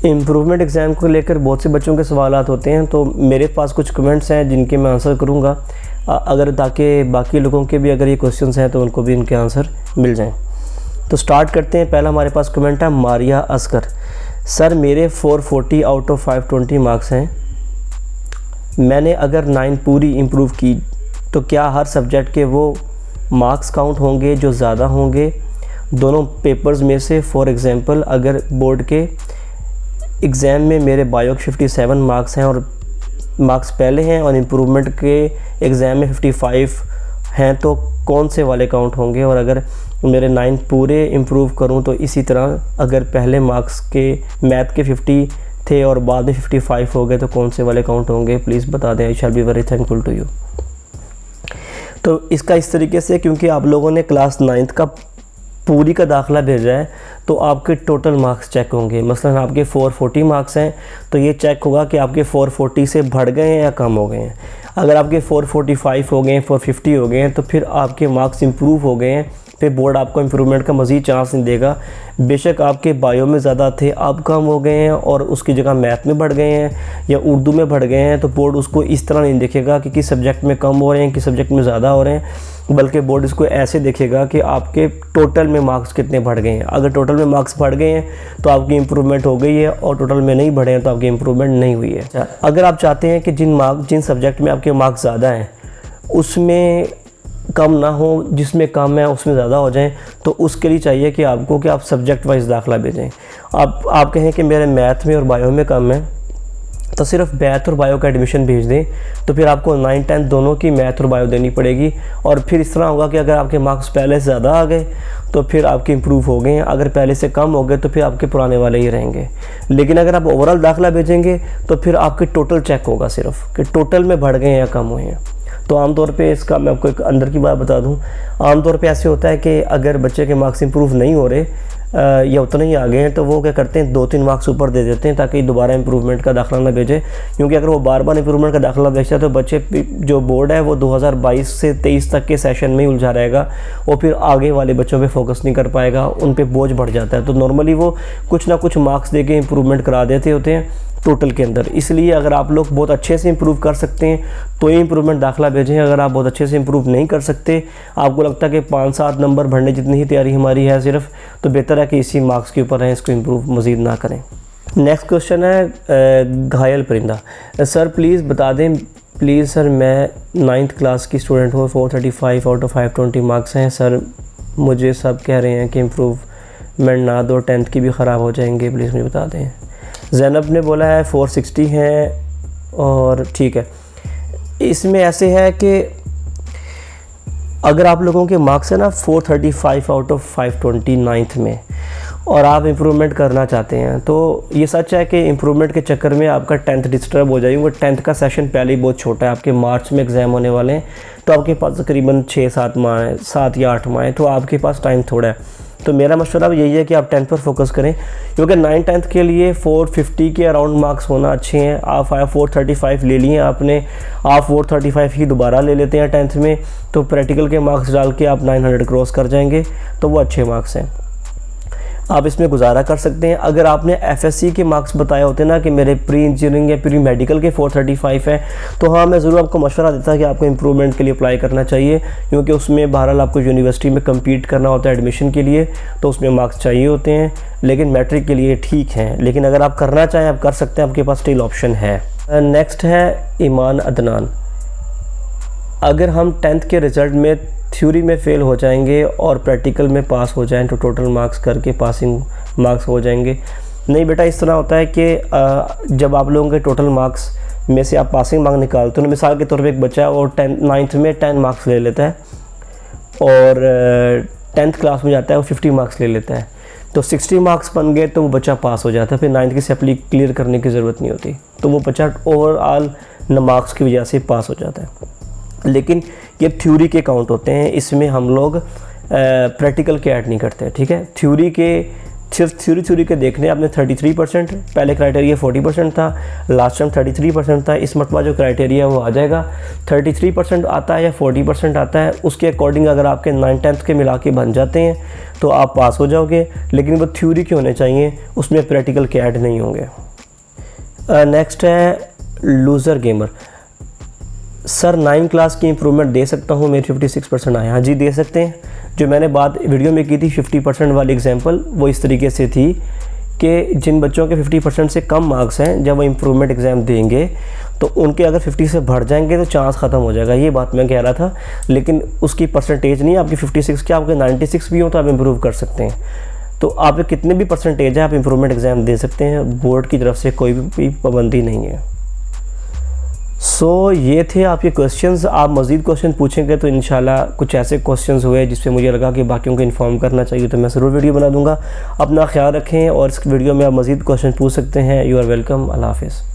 Improvement exam को लेकर बहुत से बच्चों के सवालात होते हैं, तो मेरे पास कुछ कमेंट्स हैं जिनके मैं आंसर करूंगा, अगर ताकि बाकी लोगों के भी अगर ये क्वेश्चंस हैं तो उनको भी इनके आंसर मिल जाएं। तो स्टार्ट करते हैं। पहला हमारे पास कमेंट है मारिया असगर। सर मेरे 440 आउट ऑफ 520 मार्क्स हैं, मैंने अगर 9 पूरी इम्प्रूव की तो क्या हर सब्जेक्ट के वो मार्क्स काउंट होंगे जो ज़्यादा होंगे दोनों पेपर्स में से? फॉर एग्ज़ाम्पल अगर बोर्ड के एग्ज़ाम में मेरे बायो के 57 मार्क्स हैं और मार्क्स पहले हैं और इम्प्रूवमेंट के एग्ज़ाम में 55 हैं तो कौन से वाले काउंट होंगे? और अगर मेरे 9 पूरे इम्प्रूव करूं तो इसी तरह अगर पहले मार्क्स के मैथ के 50 थे और बाद में 55 हो गए तो कौन से वाले काउंट होंगे? प्लीज़ बता दें, I shall be very thankful to you. तो इसका इस तरीके से, क्योंकि आप लोगों ने क्लास 9th का पूरी का दाखिला भेजा है तो आपके टोटल मार्क्स चेक होंगे। मसलन आपके 440 मार्क्स हैं तो ये चेक होगा कि आपके 440 से बढ़ गए हैं या कम हो गए हैं। अगर आपके 445 हो गए हैं, 450 हो गए हैं तो फिर आपके मार्क्स इंप्रूव हो गए हैं, फिर बोर्ड आपको इम्प्रूवमेंट का मज़ीद चांस नहीं देगा। बेशक आपके बायो में ज़्यादा थे, अब कम हो गए हैं और उसकी जगह मैथ में बढ़ गए हैं या उर्दू में बढ़ गए हैं, तो बोर्ड उसको इस तरह नहीं देखेगा कि किस सब्जेक्ट में कम हो रहे हैं, किस सब्जेक्ट में ज़्यादा हो रहे हैं, बल्कि बोर्ड इसको ऐसे देखेगा कि आपके टोटल में मार्क्स कितने बढ़ गए हैं। अगर टोटल में मार्क्स बढ़ गए हैं तो आपकी इम्प्रूवमेंट हो गई है और टोटल में नहीं बढ़े हैं तो आपकी इम्प्रूवमेंट नहीं हुई है। अगर आप चाहते हैं कि जिन सब्जेक्ट में आपके मार्क्स ज़्यादा हैं उसमें कम ना हो, जिसमें कम है उसमें ज़्यादा हो जाएं, तो उसके लिए चाहिए कि आप सब्जेक्ट वाइज दाखिला भेजें। आप कहें कि मेरे मैथ में और बायो में कम है तो सिर्फ मैथ और बायो का एडमिशन भेज दें, तो फिर आपको 9th 10th दोनों की मैथ और बायो देनी पड़ेगी। और फिर इस तरह होगा कि अगर आपके मार्क्स पहले से ज़्यादा आ गए तो फिर आपके इम्प्रूव हो गए हैं, अगर पहले से कम हो गए तो फिर आपके पुराने वाले ही रहेंगे। लेकिन अगर आप ओवरऑल दाखिला भेजेंगे तो फिर आपके टोटल चेक होगा सिर्फ कि टोटल में बढ़ गए हैं या कम हुए हैं। तो आमतौर पे इसका मैं आपको एक अंदर की बात बता दूं, आमतौर पे ऐसे होता है कि अगर बच्चे के मार्क्स इंप्रूव नहीं हो रहे या उतने ही आ गए हैं तो वो क्या करते हैं 2-3 मार्क्स ऊपर दे देते हैं ताकि दोबारा इंप्रूवमेंट का दाखिला ना भेजे। क्योंकि अगर वो बार बार इंप्रूवमेंट का दाखिला भेजता है तो बच्चे जो बोर्ड है वो 2022 से 23 तक के सेशन में ही उलझा रहेगा और फिर आगे वाले बच्चों पे फोकस नहीं कर पाएगा, उन पे बोझ बढ़ जाता है। तो नॉर्मली वो कुछ ना कुछ मार्क्स दे के इम्प्रूवमेंट करा देते होते हैं टोटल के अंदर। इसलिए अगर आप लोग बहुत अच्छे से इंप्रूव कर सकते हैं तो ये इंप्रूवमेंट दाखिला भेजें। अगर आप बहुत अच्छे से इंप्रूव नहीं कर सकते, आपको लगता है कि 5-7 नंबर बढ़ने जितनी ही तैयारी हमारी है सिर्फ, तो बेहतर है कि इसी मार्क्स के ऊपर है, इसको इंप्रूव मज़ीद ना करें। नेक्स्ट क्वेश्चन है घायल परिंदा। सर प्लीज़ बता दें, प्लीज़ सर मैं 9th क्लास की स्टूडेंट हूँ, 435 आउट ऑफ 520 मार्क्स हैं। सर मुझे सब कह रहे हैं कि इम्प्रूवमेंट ना दो, 10th की भी ख़राब हो जाएंगे, प्लीज़ मुझे बता दें। ज़ैनब ने बोला है 460 हैं और ठीक है। इसमें ऐसे है कि अगर आप लोगों के मार्क्स है ना 435 आउट ऑफ 520 9th में और आप इम्प्रूवमेंट करना चाहते हैं तो ये सच है कि इम्प्रूवमेंट के चक्कर में आपका 10th डिस्टर्ब हो जाएगी। वो 10th का सेशन पहले ही बहुत छोटा है, आपके मार्च में एग्ज़ाम होने वाले हैं तो आपके पास तकरीबन 6-7 माह है, 7 या 8 माह है, तो आपके पास टाइम थोड़ा है। तो मेरा मशवरा यही है कि आप 10th पर फोकस करें, क्योंकि 9th 10th के लिए 450 के अराउंड मार्क्स होना अच्छे हैं। आप 435 ले लिए आपने, आप 435 ही दोबारा ले लेते हैं 10th में, तो प्रैक्टिकल के मार्क्स डाल के आप 900 क्रॉस कर जाएंगे, तो वो अच्छे मार्क्स हैं, आप इसमें गुजारा कर सकते हैं। अगर आपने एफएससी के मार्क्स बताए होते ना कि मेरे प्री इंजीनियरिंग या प्री मेडिकल के 435 है, तो हाँ मैं ज़रूर आपको मशवरा देता कि आपको इम्प्रूवमेंट के लिए अप्लाई करना चाहिए, क्योंकि उसमें बहरहाल आपको यूनिवर्सिटी में कम्पीट करना होता है एडमिशन के लिए, तो उसमें मार्क्स चाहिए होते हैं। लेकिन मैट्रिक के लिए ठीक हैं, लेकिन अगर आप करना चाहें आप कर सकते हैं, आपके पास स्टिल ऑप्शन है। नेक्स्ट है ईमान अदनान। अगर हम 10th के रिज़ल्ट में थ्योरी में फ़ेल हो जाएंगे और प्रैक्टिकल में पास हो जाएं तो टोटल मार्क्स करके पासिंग मार्क्स हो जाएंगे? नहीं बेटा, इस तरह होता है कि जब आप लोगों के टोटल मार्क्स में से आप पासिंग मार्क्स निकालते हो, मिसाल के तौर पे एक बच्चा और 9th में 10 मार्क्स ले लेता है और 10th क्लास में जाता है वो 50 मार्क्स ले लेता है, तो 60 मार्क्स बन गए तो वो बच्चा पास हो जाता है, फिर 9th की सप्ली क्लियर करने की ज़रूरत नहीं होती, तो वो बच्चा ओवरऑल मार्क्स की वजह से पास हो जाता है। लेकिन ये थ्योरी के काउंट होते हैं, इसमें हम लोग प्रैक्टिकल के ऐड नहीं करते, ठीक है। थ्योरी के सिर्फ थ्योरी के देखने आपने 33%, पहले क्राइटेरिया 40% था, लास्ट टाइम 33% था, इस मरतबा जो क्राइटेरिया वो आ जाएगा 33% आता है या 40% आता है, उसके अकॉर्डिंग अगर आपके 9-10th के मिला के बन जाते हैं तो आप पास हो जाओगे, लेकिन वो थ्योरी के होने चाहिए, उसमें प्रैक्टिकल के ऐड नहीं होंगे। नेक्स्ट है लूज़र गेमर। सर 9 क्लास की इम्प्रूवमेंट दे सकता हूँ, मेरे 56% आए। हाँ जी दे सकते हैं। जो मैंने बात वीडियो में की थी 50% वाली एग्जांपल, वो इस तरीके से थी कि जिन बच्चों के 50% से कम मार्क्स हैं, जब वो इम्प्रूवमेंट एग्ज़ाम देंगे तो उनके अगर 50 से बढ़ जाएंगे तो चांस ख़त्म हो जाएगा, ये बात मैं कह रहा था। लेकिन उसकी परसेंटेज नहीं, आपकी 56 के आपके 96 भी हो तो आप इम्प्रूव कर सकते हैं। तो आप कितने भी परसेंटेज है आप इम्प्रूवमेंट एग्ज़ाम दे सकते हैं, बोर्ड की तरफ से कोई भी पाबंदी नहीं है। ये थे आपके क्वेश्चंस। आप मज़ीद क्वेश्चन पूछेंगे तो इंशाल्लाह कुछ ऐसे क्वेश्चंस हुए जिस पे मुझे लगा कि बाकियों को इन्फॉर्म करना चाहिए तो मैं ज़रूर वीडियो बना दूंगा। अपना ख्याल रखें और इस वीडियो में आप मज़ीद क्वेश्चन पूछ सकते हैं। You are welcome. अल्लाह हाफ़िज़।